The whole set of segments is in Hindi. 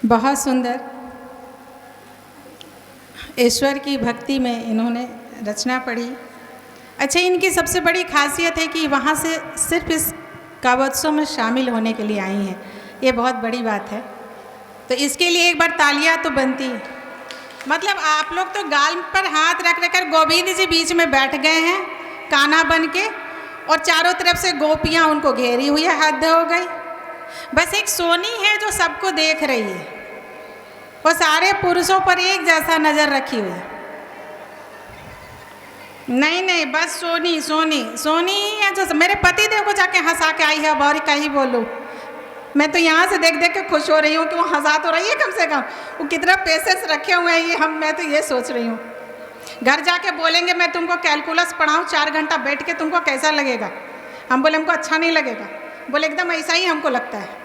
बहुत सुंदर ईश्वर की भक्ति में इन्होंने रचना पढ़ी। अच्छा, इनकी सबसे बड़ी खासियत है कि वहाँ से सिर्फ इस काव्योत्सव में शामिल होने के लिए आई हैं, ये बहुत बड़ी बात है। तो इसके लिए एक बार तालियां तो बनती है। मतलब आप लोग तो गाल पर हाथ रख रखकर गोविंद जी बीच में बैठ गए हैं कान्हा बन के, और चारों तरफ से गोपियाँ उनको घेरी हुई है, हद हो गई। बस एक सोनी है जो सबको देख रही है, वो सारे पुरुषों पर एक जैसा नज़र रखी हुई है। नहीं नहीं, बस सोनी सोनी सोनी है जो मेरे पति देव को जाके हंसा के आई है। अब और कहीं बोलूँ, मैं तो यहाँ से देख देख के खुश हो रही हूँ कि वो हंसा तो रही है, कम से कम वो कितना पेशेंस रखे हुए हैं। ये मैं तो ये सोच रही हूँ, घर जाके बोलेंगे मैं तुमको कैलकुलस पढ़ाऊँ 4 घंटा बैठ के, तुमको कैसा लगेगा? हम बोले हमको अच्छा नहीं लगेगा। बोले एकदम ऐसा ही हमको लगता है।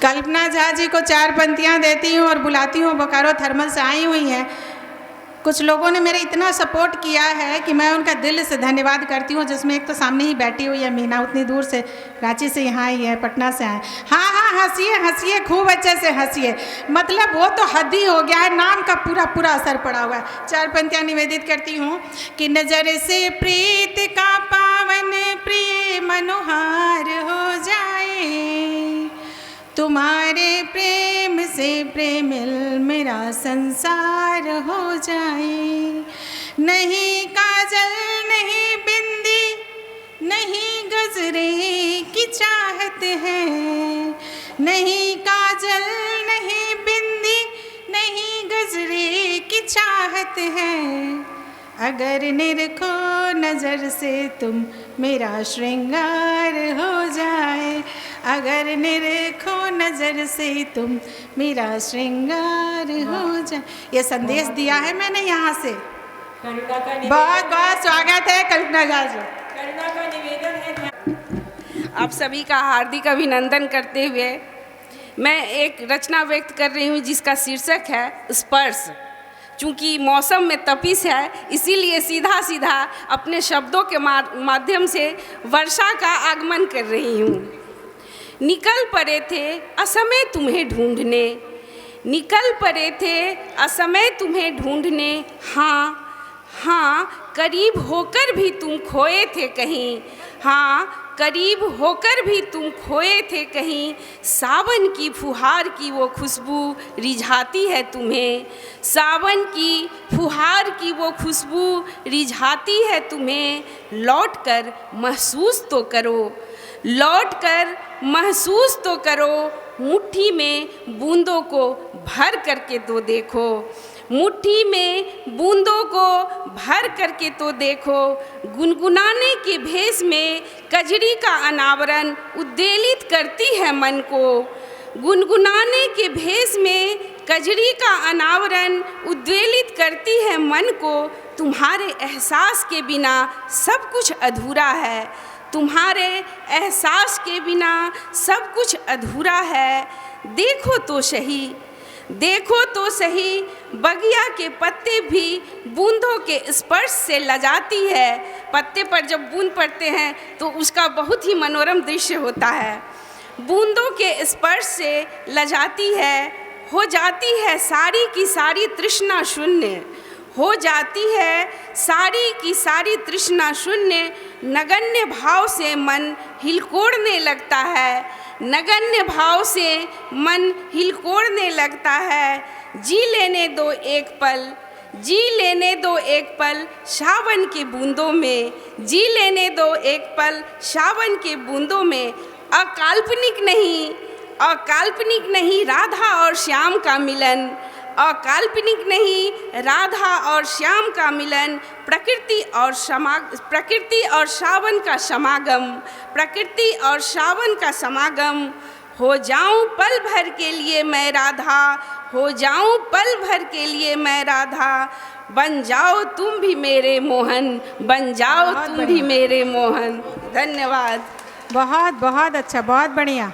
कल्पना झा जी को 4 पंक्तियाँ देती हूँ और बुलाती हूँ, बोकारो थर्मल से आई हुई हैं। कुछ लोगों ने मेरे इतना सपोर्ट किया है कि मैं उनका दिल से धन्यवाद करती हूँ, जिसमें एक तो सामने ही बैठी हुई है मीना, उतनी दूर से रांची से यहाँ आई है, पटना से आए। हाँ हाँ, हंसिए हंसिए, खूब अच्छे से हंसिए। मतलब वो तो हद ही हो गया है, नाम का पूरा पूरा असर पड़ा हुआ है। 4 पंक्तियाँ निवेदित करती हूँ कि नजर से प्रीत का पावन प्रिय मनोहार हो जाए, तुम्हारे प्रेम से प्रेमिल मेरा संसार हो जाए। नहीं काजल नहीं बिंदी नहीं गजरे की चाहत है, नहीं काजल नहीं बिंदी नहीं गजरे की चाहत है, अगर निरखो नज़र से तुम मेरा श्रृंगार हो जाए, अगर निरखो नज़र से तुम मेरा श्रृंगार हो जाए। ये संदेश दिया है मैंने यहाँ से। बहुत बहुत स्वागत है कल्पना झा जी। करुणा का निवेदन है। आप सभी का हार्दिक अभिनंदन करते हुए मैं एक रचना व्यक्त कर रही हूँ जिसका शीर्षक है स्पर्श। चूँकि मौसम में तपिश है, इसीलिए सीधा सीधा अपने शब्दों के माध्यम से वर्षा का आगमन कर रही हूँ। निकल पड़े थे असमय तुम्हें ढूंढने, निकल पड़े थे असमय तुम्हें ढूंढने, हाँ हाँ करीब होकर भी तुम खोए थे कहीं, हाँ करीब होकर भी तुम खोए थे कहीं, सावन की फुहार की वो खुशबू रिझाती है तुम्हें, सावन की फुहार की वो खुशबू रिझाती है तुम्हें, लौट कर महसूस तो करो, लौट कर महसूस तो करो, मुट्ठी में बूंदों को भर करके तो देखो, मुट्ठी में बूंदों को भर करके तो देखो, गुनगुनाने के भेष में कजरी का अनावरण उद्वेलित करती है मन को, गुनगुनाने के भेष में कजरी का अनावरण उद्वेलित करती है मन को, तुम्हारे एहसास के बिना सब कुछ अधूरा है, तुम्हारे एहसास के बिना सब कुछ अधूरा है, देखो तो सही, देखो तो सही, बगिया के पत्ते भी बूंदों के स्पर्श से लजाती है। पत्ते पर जब बूंद पड़ते हैं तो उसका बहुत ही मनोरम दृश्य होता है। बूंदों के स्पर्श से लजाती है, हो जाती है सारी की सारी तृष्णा शून्य, हो जाती है सारी की सारी तृष्णा शून्य, नगण्य भाव से मन हिलकोड़ने लगता है, नगण्य भाव से मन हिलकोड़ने लगता है, जी लेने दो एक पल, जी लेने दो एक पल सावन के बूंदों में, जी लेने दो एक पल सावन के बूंदों में, अकाल्पनिक नहीं, अकाल्पनिक नहीं राधा और श्याम का मिलन, अकाल्पनिक नहीं राधा और श्याम का मिलन, प्रकृति और सावन का समागम, प्रकृति और सावन का समागम, हो जाऊं पल भर के लिए मैं राधा, हो जाऊं पल भर के लिए मैं राधा, बन जाओ तुम भी मेरे मोहन, बन जाओ तुम भी मेरे मोहन। धन्यवाद। बहुत बहुत अच्छा, बहुत बढ़िया।